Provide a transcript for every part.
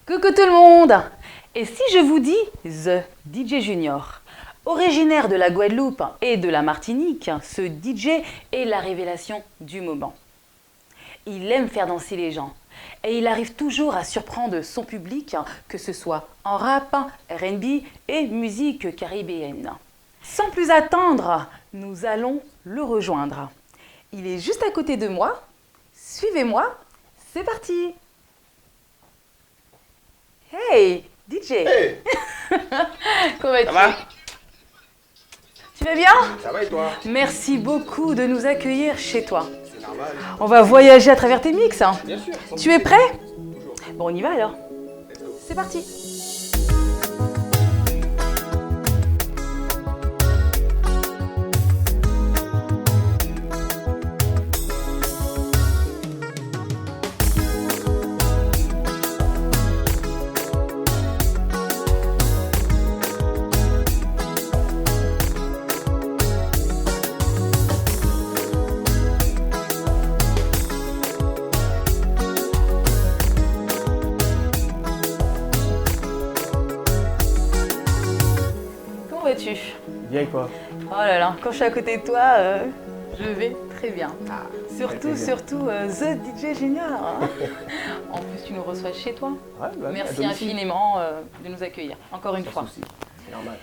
Coucou tout le monde! Et si je vous dis The DJ Junior? Originaire de la Guadeloupe et de la Martinique, ce DJ est la révélation du moment. Il aime faire danser les gens et il arrive toujours à surprendre son public, que ce soit en rap, R&B et musique caribéenne. Sans plus attendre, nous allons le rejoindre. Il est juste à côté de moi. Suivez-moi, c'est parti! Hey, DJ! Hey! Comment vas-tu? Ça va? Tu vas bien? Ça va et toi? Merci beaucoup de nous accueillir chez toi. C'est normal. On va voyager à travers tes mix. Bien sûr. Tu es prêt? Toujours. Bon, on y va alors. Let's go. C'est parti. Comment vas-tu? Bien et quoi? Oh là là, quand je suis à côté de toi, je vais très bien. Surtout The DJ Junior. En plus, tu nous reçois chez toi. Ouais, bah, Merci infiniment de nous accueillir, encore une fois. C'est normal.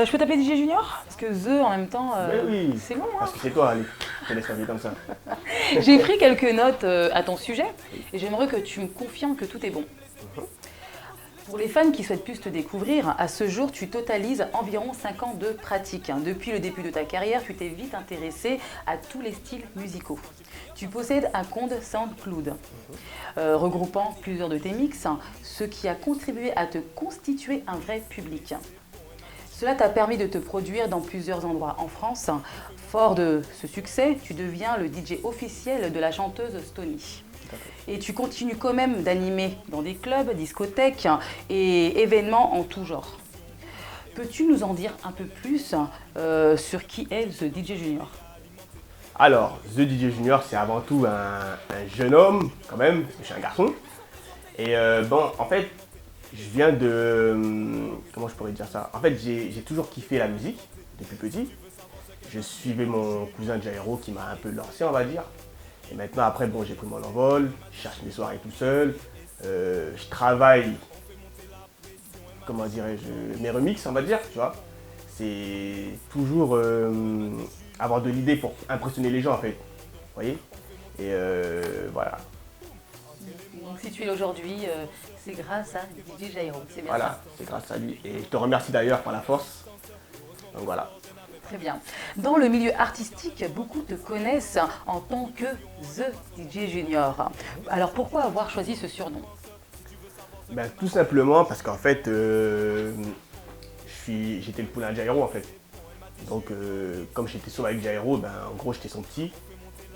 Je peux t'appeler DJ Junior? Parce que The en même temps, Mais oui. c'est long. Hein. Parce que c'est toi, allez. Je te laisse la vie comme ça. J'ai pris quelques notes à ton sujet et j'aimerais que tu me confirmes que tout est bon. Pour les fans qui souhaitent plus te découvrir, à ce jour, tu totalises environ 5 ans de pratique. Depuis le début de ta carrière, tu t'es vite intéressé à tous les styles musicaux. Tu possèdes un compte SoundCloud, regroupant plusieurs de tes mix, ce qui a contribué à te constituer un vrai public. Cela t'a permis de te produire dans plusieurs endroits en France. Fort de ce succès, tu deviens le DJ officiel de la chanteuse Stony. Et tu continues quand même d'animer dans des clubs, discothèques et événements en tout genre. Peux-tu nous en dire un peu plus sur qui est The DJ Junior? Alors, The DJ Junior, c'est avant tout un jeune homme, quand même, parce que je suis un garçon. Et bon, en fait, je viens de... Comment je pourrais dire ça? En fait, j'ai toujours kiffé la musique, depuis petit. Je suivais mon cousin Jairo qui m'a un peu lancé, on va dire. Et maintenant, après, bon, j'ai pris mon envol, je cherche mes soirées tout seul, je travaille, comment dirais-je, mes remixes, on va dire, tu vois. C'est toujours avoir de l'idée pour impressionner les gens, en fait, vous voyez. Et voilà. Donc si tu es là aujourd'hui, c'est grâce à DJ Jairo, c'est bien Voilà, ça? c'est grâce à lui. Et je te remercie d'ailleurs par la force. Donc voilà. Très bien. Dans le milieu artistique, beaucoup te connaissent en tant que The DJ Junior. Alors pourquoi avoir choisi ce surnom? Ben, tout simplement parce qu'en fait, j'étais le poulain de Jairo en fait. Donc comme j'étais souvent avec Jairo, ben, en gros j'étais son petit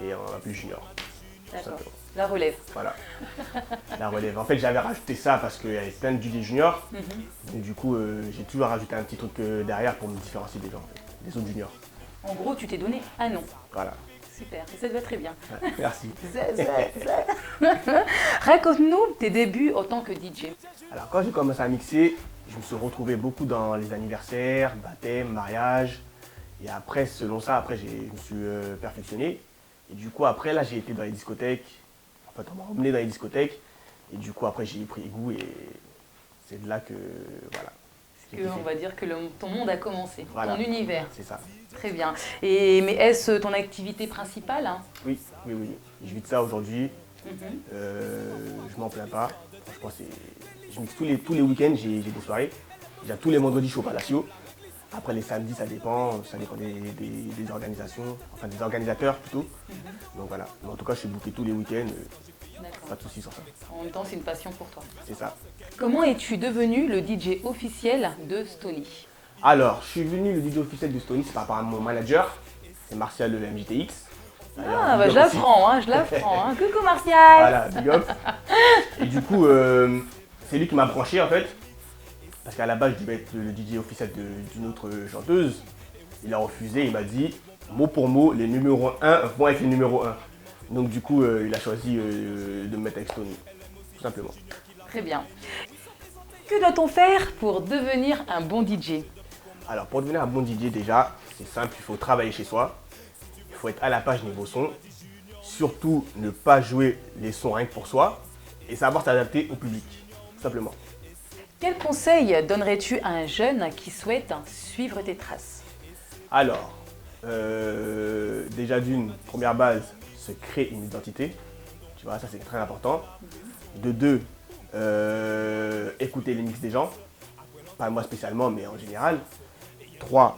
et on m'appelait Junior. Tout D'accord. simplement. La relève. Voilà. La relève. En fait j'avais rajouté ça parce qu'il y avait plein de DJ Junior. Donc du coup j'ai toujours rajouté un petit truc derrière pour me différencier des gens, en fait, des autres juniors. En gros, tu t'es donné un nom. Voilà. Super, ça te va très bien. Ouais, merci. Raconte-nous tes débuts en tant que DJ. Alors quand j'ai commencé à mixer, je me suis retrouvé beaucoup dans les anniversaires, baptêmes, mariages. Et après, selon ça, après je me suis perfectionné. Et du coup après là j'ai été dans les discothèques. En fait on m'a emmené dans les discothèques. Et du coup après j'ai pris goût et c'est de là que voilà. On va dire que ton monde a commencé, Voilà. ton univers. C'est ça. Très bien. Mais est-ce ton activité principale? Oui. Je vis de ça aujourd'hui. Je m'en plains pas. Franchement, je mixe tous les week-ends, j'ai des soirées. Déjà tous les vendredis, je suis au Palacio. Après les samedis, ça dépend des organisations, enfin des organisateurs plutôt. Donc voilà. Mais en tout cas, je suis booké tous les week-ends. Pas de soucis sur ça. En même temps, c'est une passion pour toi. C'est ça. Comment es-tu devenu le DJ officiel de Stony? Alors, je suis venu le DJ officiel de Stony, c'est par rapport à mon manager. C'est Martial de MJTX. Ah, bah, je l'apprends, hein. Coucou Martial. Voilà, big up. Et du coup, c'est lui qui m'a branché en fait. Parce qu'à la base, je devais être le DJ officiel d'une autre chanteuse. Il a refusé, il m'a dit, mot pour mot, les numéros 1 vont être les numéros 1. Donc du coup, il a choisi de me mettre avec Stony, tout simplement. Très bien. Que doit-on faire pour devenir un bon DJ? Alors pour devenir un bon DJ déjà, c'est simple, il faut travailler chez soi. Il faut être à la page niveau son. Surtout ne pas jouer les sons rien que pour soi. Et savoir s'adapter au public, tout simplement. Quel conseil donnerais-tu à un jeune qui souhaite suivre tes traces? Alors, déjà d'une première base, se créer une identité. Tu vois, ça c'est très important. De deux, écouter les mix des gens. Pas moi spécialement, mais en général. 3.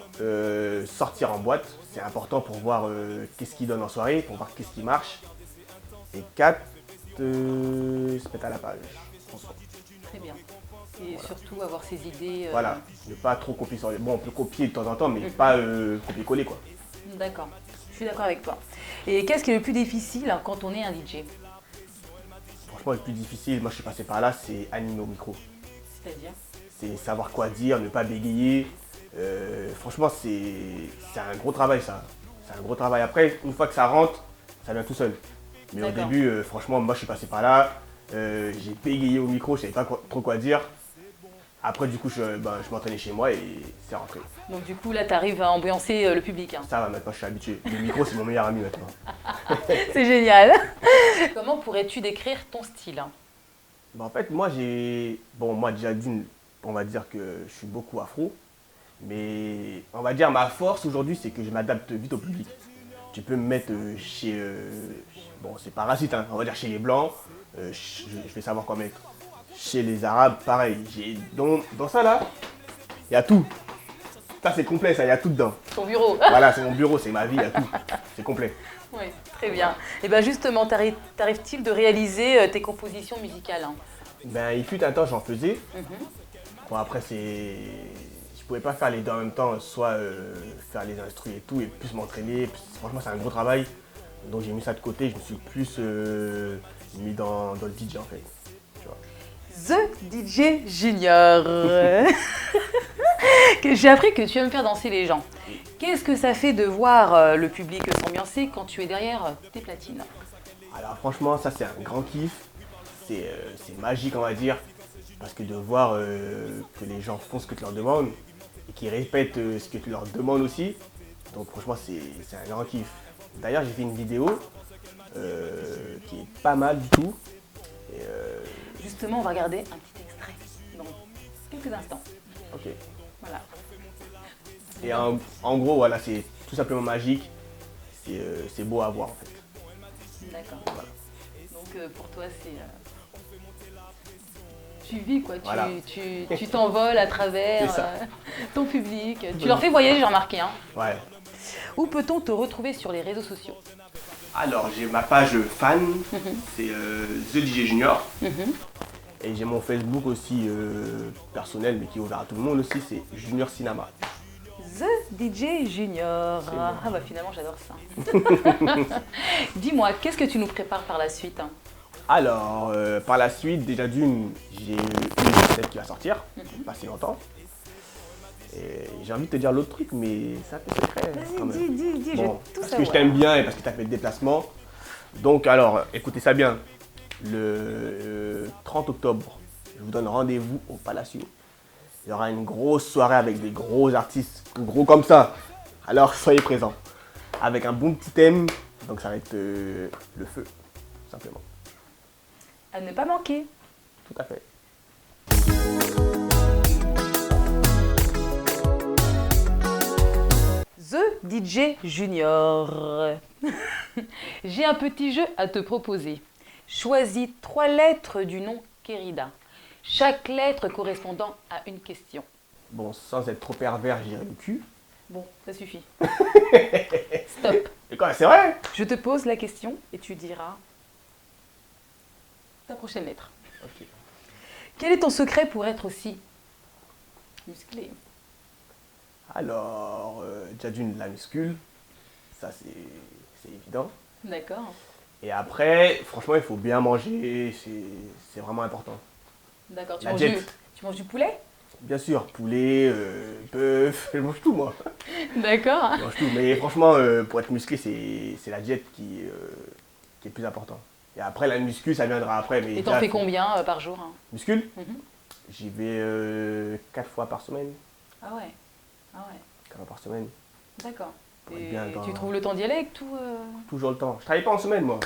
Sortir en boîte. C'est important pour voir qu'est-ce qui donne en soirée, pour voir qu'est-ce qui marche. Et 4. Se mettre à la page. Très bien. Et surtout avoir ses idées. Voilà, ne pas trop copier sur les... Bon, on peut copier de temps en temps, mais pas copier-coller quoi. D'accord, je suis d'accord avec toi. Et qu'est-ce qui est le plus difficile quand on est un DJ? Franchement, le plus difficile, moi je suis passé par là, c'est animer au micro. C'est-à-dire? C'est savoir quoi dire, ne pas bégayer. Franchement, c'est un gros travail ça. C'est un gros travail. Après, une fois que ça rentre, ça vient tout seul. Mais au début, franchement, moi je suis passé par là. J'ai bégayé au micro, je savais pas trop quoi dire. Après, du coup, je m'entraînais chez moi et c'est rentré. Donc du coup, là, tu arrives à ambiancer le public. Hein. Ça va, maintenant je suis habitué. Le micro, c'est mon meilleur ami maintenant. C'est génial. Comment pourrais-tu décrire ton style? En fait, moi, moi déjà d'une, on va dire que je suis beaucoup afro. Mais on va dire ma force aujourd'hui, c'est que je m'adapte vite au public. Tu peux me mettre chez... bon, c'est pas raciste, hein, on va dire chez les blancs. Je vais savoir quoi mettre. Chez les arabes, pareil. Dans ça là, il y a tout. Ça c'est complet, ça, il y a tout dedans. Ton bureau. Voilà, c'est mon bureau, c'est ma vie, il y a tout. C'est complet. Oui, très bien. Et bien justement, t'arrive-t-il de réaliser tes compositions musicales? Hein? Ben, il fut un temps, j'en faisais. Bon, après, je pouvais pas faire les deux en même temps, soit faire les instrus et tout, et plus m'entraîner. Franchement, c'est un gros travail. Donc j'ai mis ça de côté, je me suis plus mis dans le DJ en fait. Tu vois. The DJ Junior. J'ai appris que tu aimes faire danser les gens. Qu'est-ce que ça fait de voir le public s'ambiancer quand tu es derrière tes platines? Alors franchement, ça c'est un grand kiff. C'est magique on va dire. Parce que de voir que les gens font ce que tu leur demandes et qu'ils répètent ce que tu leur demandes aussi. Donc franchement, c'est un grand kiff. D'ailleurs, j'ai fait une vidéo qui est pas mal du tout. Et, justement, on va regarder un petit extrait dans quelques instants. Ok. Voilà. Et en gros, voilà, c'est tout simplement magique. C'est beau à voir en fait. D'accord. Voilà. Donc pour toi, c'est... Tu vis quoi, Voilà. tu t'envoles à travers ton public. Tu leur fais voyager, j'ai remarqué. Hein. Ouais. Où peut-on te retrouver sur les réseaux sociaux? Alors, j'ai ma page fan, c'est The DJ Junior. Et j'ai mon Facebook aussi personnel, mais qui est ouvert à tout le monde aussi, c'est Junior Cinema. The DJ Junior. Ah bah finalement, j'adore ça. Dis-moi, qu'est-ce que tu nous prépares par la suite? Alors, par la suite, déjà d'une, j'ai une cassette qui va sortir, pas si longtemps. Et j'ai envie de te dire l'autre truc, mais c'est un peu secret. Quand même. Dis, bon, je veux tout parce savoir. que je t'aime bien et parce que tu as fait le déplacement. Donc alors, écoutez ça bien. Le 30 octobre, je vous donne rendez-vous au Palacio. Il y aura une grosse soirée avec des gros artistes, gros comme ça. Alors soyez présents. Avec un bon petit thème, donc ça va être le feu, simplement. À ne pas manquer. Tout à fait. The DJ Junior. J'ai un petit jeu à te proposer. Choisis 3 lettres du nom Kérida. Chaque lettre correspondant à une question. Bon, sans être trop pervers, je dirais le cul. Bon, ça suffit. Stop. Et quoi, c'est vrai? Je te pose la question et tu diras ta prochaine lettre. Ok. Quel est ton secret pour être aussi musclé? Alors, déjà d'une, la muscule. Ça, c'est évident. D'accord. Et après, franchement, il faut bien manger. C'est vraiment important. D'accord. Tu La manges diète. tu manges du poulet? Bien sûr, poulet, bœuf, je mange tout moi. D'accord. Je mange tout. Mais franchement, pour être musclé, c'est la diète qui est le plus important. Et après, la muscu, ça viendra après. Mais Et t'en fais combien par jour, hein? Muscule? Mhm. J'y vais 4 fois par semaine. Ah ouais. Ah ouais. 4 fois par semaine. D'accord. Pour être Et bien dans- tu trouves le temps d'y aller avec tout Toujours le temps. Je travaille pas en semaine, moi.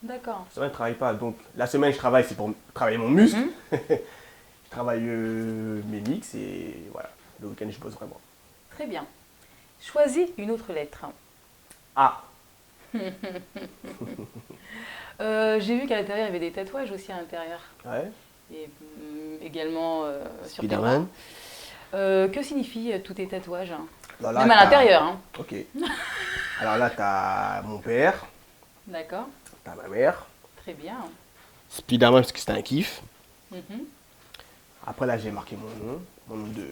D'accord. En semaine, je travaille pas. Donc, la semaine, je travaille, c'est pour travailler mon muscle. Mhm. Je travaille mes mix et voilà. Le week-end, je bosse vraiment. Très bien. Choisis une autre lettre. Ah, J'ai vu qu'à l'intérieur, il y avait des tatouages aussi à l'intérieur. ouais. Et également sur tes bras. Spider-Man. Que signifient tous tes tatouages? Alors là, Même à t'as- l'intérieur, hein. Ok. Alors là, t'as mon père, D'accord. t'as ma mère. Très bien. Spider-Man, parce que c'était un kiff. Mhm. Après, là, j'ai marqué mon nom de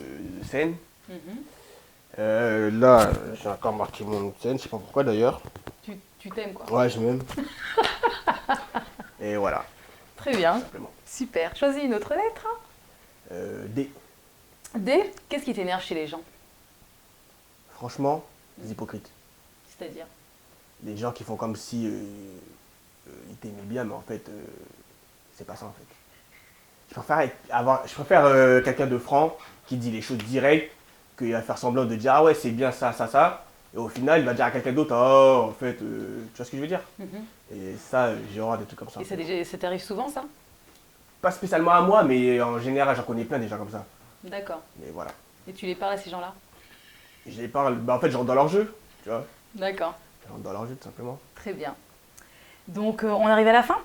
scène. Mhm. Là, j'ai encore marqué mon nom de scène, je sais pas pourquoi d'ailleurs. Tu t'aimes, quoi. Ouais, je m'aime. Et voilà, Très bien. simplement. Super. Choisis une autre lettre. D. D. Qu'est-ce qui t'énerve chez les gens? Franchement, des hypocrites. C'est-à-dire? Des gens qui font comme si ils t'aimaient bien, mais en fait, c'est pas ça en fait. Je préfère quelqu'un de franc qui dit les choses directes, qu'il va faire semblant de dire ah ouais, c'est bien ça, ça, ça. Et au final, il va dire à quelqu'un d'autre, oh, en fait, tu vois ce que je veux dire? Mhm. Et ça, j'ai horreur des trucs comme ça. Et ça t'arrive souvent, ça? Pas spécialement à moi, mais en général, j'en connais plein des gens comme ça. D'accord. Mais voilà. Et tu les parles à ces gens-là? Je les parle, en fait, je rentre dans leur jeu, tu vois. D'accord. Je rentre dans leur jeu, tout simplement. Très bien. Donc, on arrive à la fin.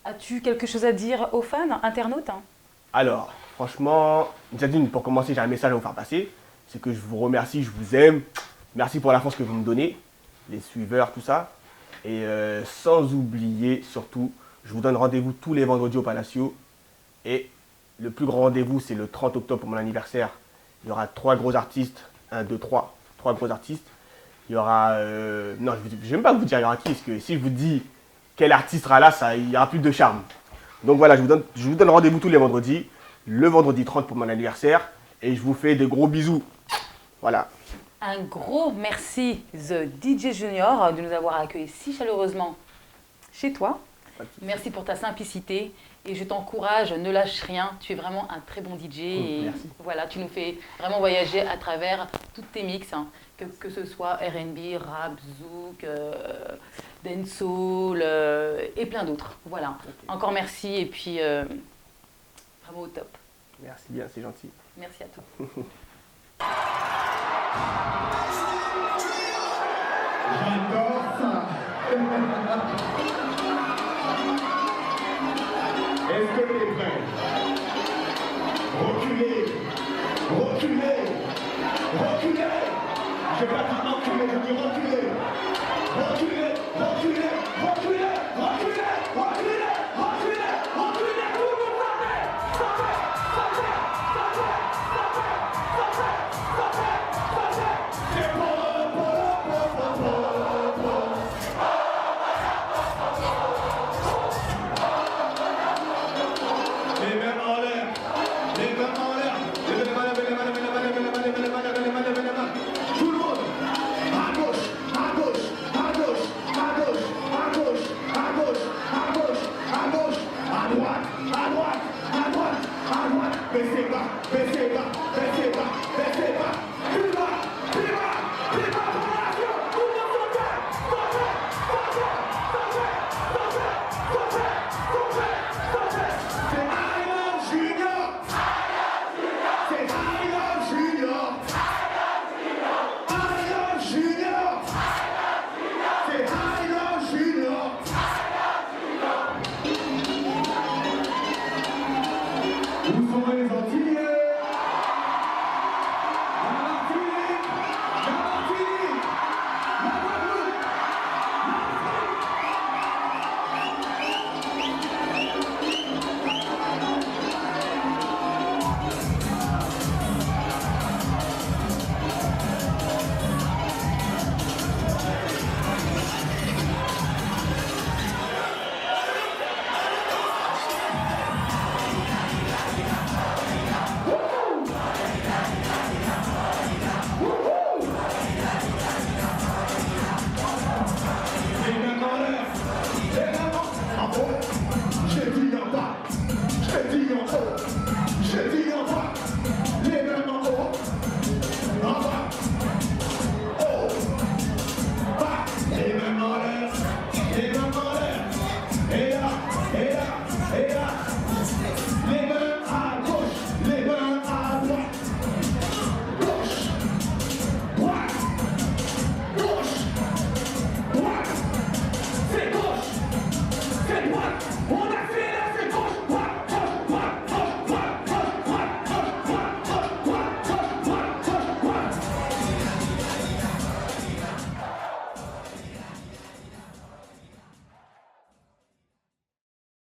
As-tu quelque chose à dire aux fans, internautes? Alors, franchement, déjà d'une, pour commencer, j'ai un message à vous faire passer. C'est que je vous remercie, je vous aime. Merci pour la force que vous me donnez, les suiveurs, tout ça. Et sans oublier, surtout, je vous donne rendez-vous tous les vendredis au Palacio. Et le plus grand rendez-vous, c'est le 30 octobre pour mon anniversaire. Il y aura 3 gros artistes. 1, 2, 3. 3 gros artistes. Il y aura... non, je ne vais même pas vous dire il y aura qui, parce que si je vous dis quel artiste sera là, il n'y aura plus de charme. Donc voilà, je vous donne rendez-vous tous les vendredis. Le vendredi 30 pour mon anniversaire. Et je vous fais de gros bisous. Voilà. Un gros merci, The DJ Junior, de nous avoir accueillis si chaleureusement chez toi. Merci pour ta simplicité et je t'encourage, ne lâche rien. Tu es vraiment un très bon DJ. Et merci. voilà, tu nous fais vraiment voyager à travers toutes tes mix, hein, que ce soit R&B, rap, zouk, dancehall et plein d'autres. Voilà. Encore merci et puis vraiment au top. Merci bien, c'est gentil. Merci à toi. J'adore ça. Est-ce que tu es prêt? Reculez, reculez, reculez. Je vais pas dire reculez, je dis reculez. Reculez, reculez, reculez, reculez, reculez, reculez, reculez. Tout le monde s'arrête. S'arrête, s'arrête, s'arrête, s'arrête, s'arrête, s'arrête. C'est pour les mains en l'air, les mains en l'air, les mains, les mains, les mains, les mains, les mains, les mains, les mains, les mains, les mains. Tout le monde, à gauche, à gauche, à gauche, à gauche, à gauche, à gauche, à gauche, à gauche, à droite, à droite, à droite, à droite. Baissez bas, baissez bas,